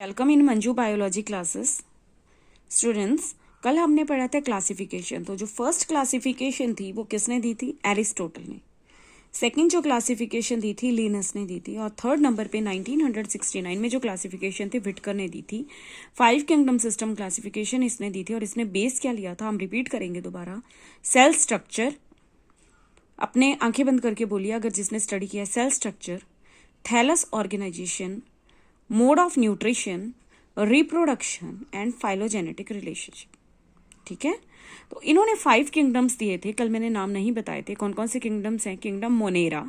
Welcome in Manju biology classes. Students, कल हमने पढ़ा था क्लासिफिकेशन। तो जो फर्स्ट क्लासिफिकेशन थी वो किसने दी थी? एरिस्टोटल ने। सेकंड जो क्लासिफिकेशन दी थी लिनस ने दी थी। और थर्ड नंबर पे 1969 में जो क्लासिफिकेशन थी विटकर ने दी थी। 5 किंगडम सिस्टम क्लासिफिकेशन इसने दी थी। और इसने बेस क्या लिया था, हम रिपीट करेंगे दोबारा। सेल स्ट्रक्चर, अपने आंखें बंद करके बोलिए अगर जिसने स्टडी किया। Cell structure, thallus organisation, mode of nutrition, reproduction and phylogenetic relationship. ठीक है, तो इन्होंने 5 किंगडम्स दिए थे। कल मैंने नाम नहीं बताए थे कौन कौन से किंगडम्स हैं। Kingdom Monera,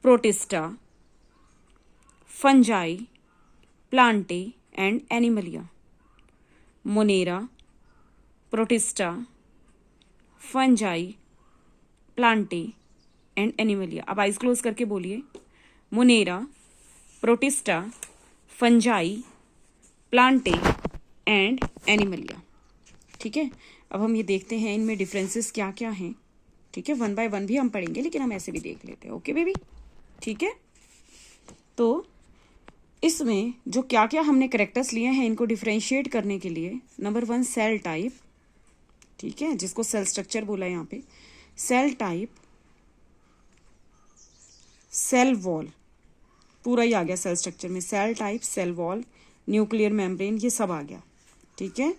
Protista, Fungi, Plantae and Animalia. Monera, Protista, Fungi, Plantae and Animalia. अब आइज क्लोज करके बोलिए। Monera, Protista, Fungi, Plantae and Animalia. ठीक है, अब हम ये देखते हैं इनमें डिफरेंसेस क्या क्या हैं। ठीक है, 1 बाय 1 भी हम पढ़ेंगे, लेकिन हम ऐसे भी देख लेते हैं। ओके बेबी, ठीक है। तो इसमें जो क्या क्या हमने कैरेक्टर्स लिए हैं इनको डिफरेंशिएट करने के लिए, नंबर 1 सेल टाइप, ठीक है, जिसको सेल स्ट्रक्चर बोला यहाँ पे। सेल टाइप, सेल वॉल, पूरा ही आ गया सेल स्ट्रक्चर में। Cell type, cell wall, nuclear membrane, ये सब आ गया। ठीक है,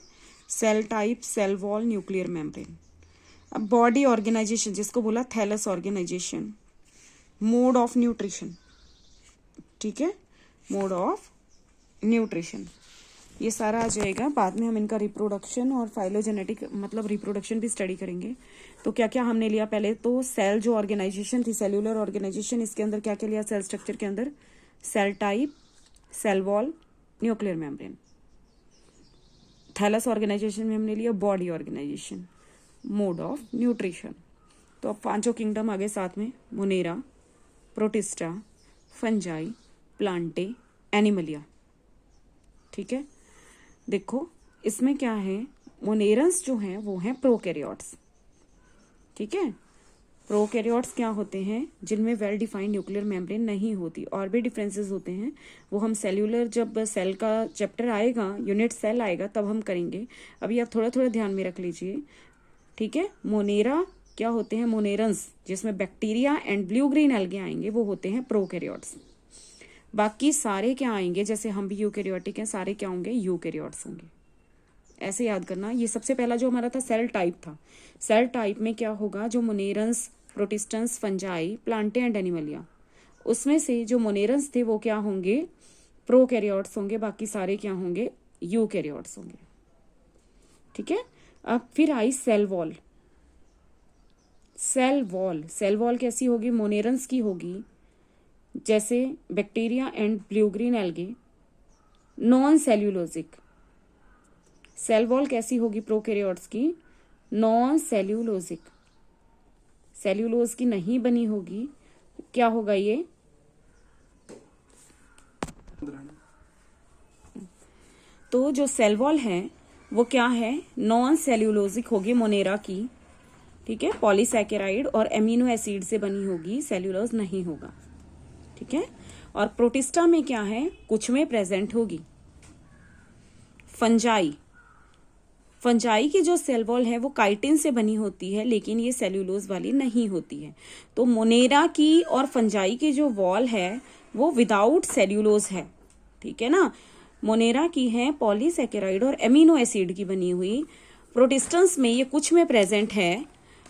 cell type, cell wall, nuclear membrane. अब बॉडी ऑर्गेनाइजेशन, जिसको बोला thallus organisation, mode of nutrition, ठीक है, मोड ऑफ न्यूट्रिशन, ये सारा आ जाएगा। बाद में हम इनका रिप्रोडक्शन और फाइलोजेनेटिक मतलब रिप्रोडक्शन भी स्टडी करेंगे। तो क्या क्या हमने लिया, पहले तो सेल जो ऑर्गेनाइजेशन थी, सेल्यूलर ऑर्गेनाइजेशन, इसके अंदर क्या क्या लिया सेल स्ट्रक्चर के अंदर? Cell type, cell wall, nuclear membrane. Thallus organisation में हमने लिया body organisation, mode of nutrition. तो अब 5 किंगडम आ गए साथ में, Monera, Protista, Fungi, Plantae, Animalia. ठीक है, देखो इसमें क्या है, मोनेरंस जो हैं वो हैं प्रोकैरियोट्स। ठीक है, प्रोकैरियोट्स क्या होते हैं? जिनमें वेल डिफाइंड न्यूक्लियर मेम्ब्रेन नहीं होती। और भी डिफरेंसेस होते हैं, वो हम सेल्यूलर, जब सेल का चैप्टर आएगा, यूनिट सेल आएगा, तब हम करेंगे। अभी आप थोड़ा थोड़ा ध्यान में रख लीजिए। ठीक है, मोनेरा क्या होते हैं? मोनेरंस, जिसमें bacteria and blue green algae आएंगे, वो होते हैं प्रोकैरियोट्स। बाकी सारे क्या आएंगे, जैसे हम भी यूकैरियोटिक हैं, सारे क्या होंगे? यूकैरियोट्स होंगे। ऐसे याद करना। ये सबसे पहला जो हमारा था सेल टाइप था। सेल टाइप में क्या होगा? जो मोनेरंस, प्रोटिस्टंस, फंजाई, प्लांटे एंड एनिमलिया, उसमें से जो मोनेरंस थे वो क्या होंगे? प्रोकैरियोट्स होंगे। बाकी सारे क्या होंगे? यूकैरियोट्स होंगे। ठीक है, अब फिर आई cell wall. Cell wall, cell wall कैसी होगी? मोनेरंस की होगी, जैसे bacteria and blue green algae, non cellulosic. Cell wall कैसी होगी प्रोकैरियोट्स की? नॉन सेल्यूलोजिक, सेल्यूलोज की नहीं बनी होगी। क्या होगा ये? तो जो सेल वॉल है वो क्या है? नॉन सेल्यूलोजिक होगी मोनेरा की। ठीक है, पॉलीसैकेराइड और एमिनो एसिड से बनी होगी, सेल्यूलोज नहीं होगा। ठीक है, और प्रोटिस्टा में क्या है? कुछ में प्रेजेंट होगी। फंजाई, फंजाई की जो सेल वॉल है वो काइटिन से बनी होती है, लेकिन ये सेल्यूलोज वाली नहीं होती है। तो मोनेरा की और फंजाई की जो वॉल है वो विदाउट सेल्यूलोज है। ठीक है ना, मोनेरा की है पॉलीसैकेराइड और एमिनो एसिड की बनी हुई। प्रोटिस्टंस में ये कुछ में प्रेजेंट है,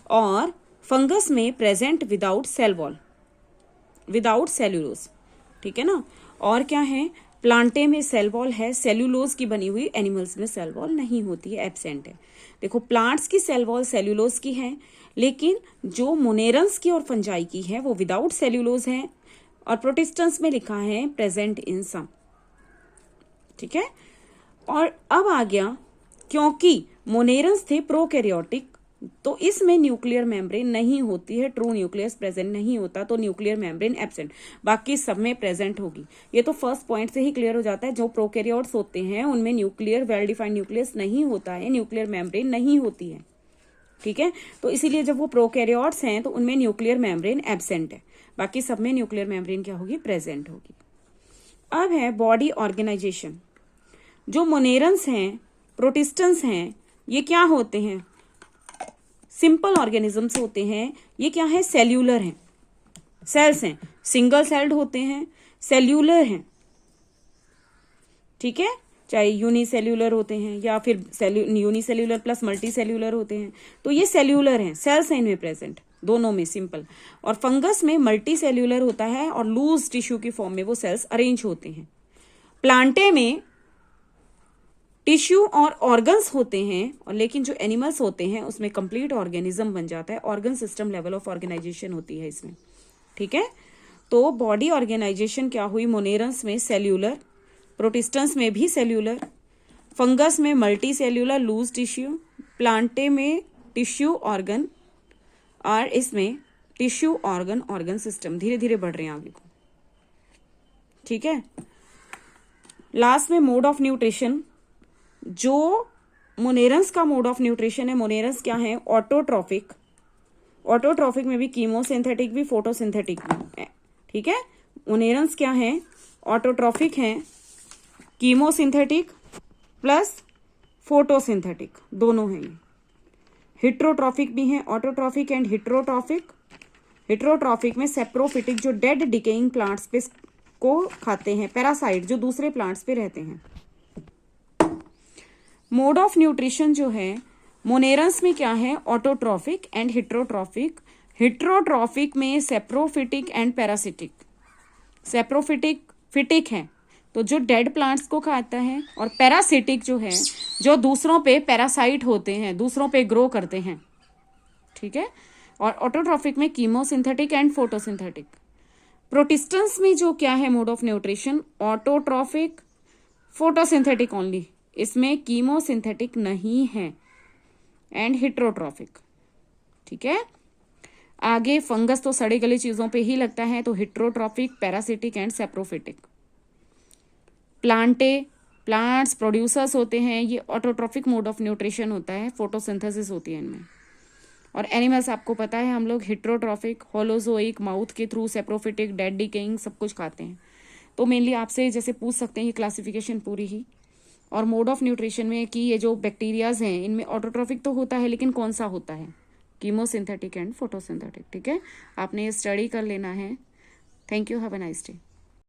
और फंगस में present without cell wall, without cellulose. ठीक है ना, और क्या है? प्लांटे में सेल वॉल है, सेल्यूलोज की बनी हुई। एनिमल्स में सेल वॉल नहीं होती है, एब्सेंट है। देखो, प्लांट्स की सेल वॉल सेल्यूलोज की है, लेकिन जो मोनेरंस की और फंजाई की है वो विदाउट सेल्यूलोज है, और प्रोटिस्टंस में लिखा है प्रेजेंट इन सम। ठीक है, और अब आ गया, क्योंकि मोनेरंस थे प्रोकैरियोटिक, तो इसमें न्यूक्लियर मेम्ब्रेन नहीं होती है, ट्रू न्यूक्लियस प्रेजेंट नहीं होता, तो न्यूक्लियर मेम्ब्रेन एब्सेंट। बाकी सब में प्रेजेंट होगी। ये तो फर्स्ट पॉइंट से ही क्लियर हो जाता है। जो प्रोकैरियोट्स होते हैं उनमें न्यूक्लियर, वेल डिफाइंड न्यूक्लियस नहीं होता है, न्यूक्लियर मेम्ब्रेन नहीं होती है। ठीक है, तो इसीलिए जब वो प्रोकैरियोट्स हैं तो उनमें न्यूक्लियर मेम्ब्रेन एब्सेंट है, बाकी सब में न्यूक्लियर मेम्ब्रेन क्या होगी? प्रेजेंट होगी। अब है बॉडी ऑर्गेनाइजेशन। जो मोनेरन्स हैं, प्रोटिस्टन्स हैं, ये क्या होते हैं? सिंपल ऑर्गेनिजम्स होते हैं। ये क्या है? सेल्यूलर हैं, सेल्स हैं, सिंगल सेल्ड होते हैं, सेल्यूलर हैं, ठीक है। चाहे यूनिसेल्यूलर होते हैं या फिर यूनिसेल्यूलर प्लस मल्टी सेल्यूलर होते हैं, तो ये सेल्यूलर हैं, सेल्स हैं इनमें प्रेजेंट, दोनों में सिंपल। और फंगस में मल्टी सेल्यूलर होता है और लूज टिश्यू की फॉर्म में वो सेल्स अरेंज होते हैं। प्लांटे में टिश्यू और ऑर्गन्स होते हैं, और लेकिन जो एनिमल्स होते हैं उसमें कंप्लीट ऑर्गेनिज्म बन जाता है। Organ system level of organisation होती है इसमें, ठीक है। तो बॉडी ऑर्गेनाइजेशन क्या हुई? मोनेरन्स में सेल्यूलर, प्रोटिस्टन्स में भी सेल्यूलर, फंगस में multi cellular loose tissue, Plantae में टिश्यू ऑर्गन, और इसमें टिश्यू ऑर्गन ऑर्गन सिस्टम। धीरे धीरे बढ़ रहे हैं आगे को, ठीक है। लास्ट में मोड ऑफ न्यूट्रिशन। जो मोनेरन्स का मोड ऑफ न्यूट्रिशन है, मोनेरन्स क्या है? ऑटोट्रॉफिक। ऑटोट्रॉफिक में भी कीमोसिंथेटिक भी, फोटोसिंथेटिक भी, ठीक है। मोनेरन्स क्या है? ऑटोट्रॉफिक है, कीमोसिंथेटिक प्लस फोटोसिंथेटिक दोनों हैं ये। हिट्रोट्रॉफिक भी हैं, ऑटोट्रॉफिक एंड हिट्रोट्रॉफिक। हिट्रोट्रॉफिक में सेप्रोफिटिक, जो डेड डिकेइंग प्लांट्स पे को खाते हैं, पैरासाइट जो दूसरे प्लांट्स पे रहते हैं। मोड ऑफ न्यूट्रिशन जो है मोनेरन्स में क्या है? Autotrophic and heterotrophic. हिट्रोट्रॉफिक में सेप्रोफिटिक एंड पैरासिटिक। सेप्रोफिटिक फिटिक है तो जो डेड प्लांट्स को खाता है, और पैरासिटिक जो है जो दूसरों पे पैरासाइट होते हैं, दूसरों पे ग्रो करते हैं, ठीक है। और ऑटोट्रॉफिक में कीमोसिंथेटिक एंड फोटोसिंथेटिक। प्रोटिस्टन्स में जो क्या है mode of nutrition? Autotrophic, photosynthetic only, इसमें कीमोसिंथेटिक नहीं है, एंड हिट्रोट्रॉफिक, ठीक है। आगे फंगस तो सड़े गले चीजों पे ही लगता है, तो heterotrophic, parasitic and saprophytic. Plants producers होते हैं, ये ऑटोट्रॉफिक मोड ऑफ न्यूट्रिशन होता है, फोटोसिंथेसिस होती है इनमें। और एनिमल्स आपको पता है हम लोग हिट्रोट्रॉफिक, होलोजोइक, माउथ के थ्रू, सेप्रोफिटिक, डेड डिकेइंग सब कुछ खाते हैं। तो मेनली आपसे जैसे पूछ सकते हैं ये क्लासिफिकेशन पूरी ही। और मोड ऑफ न्यूट्रिशन में कि ये जो बैक्टीरियाज हैं इनमें ऑटोट्रॉफिक तो होता है, लेकिन कौन सा होता है? कीमोसिंथेटिक एंड फोटोसिंथेटिक, ठीक है। आपने ये स्टडी कर लेना है। Thank you, have a nice day.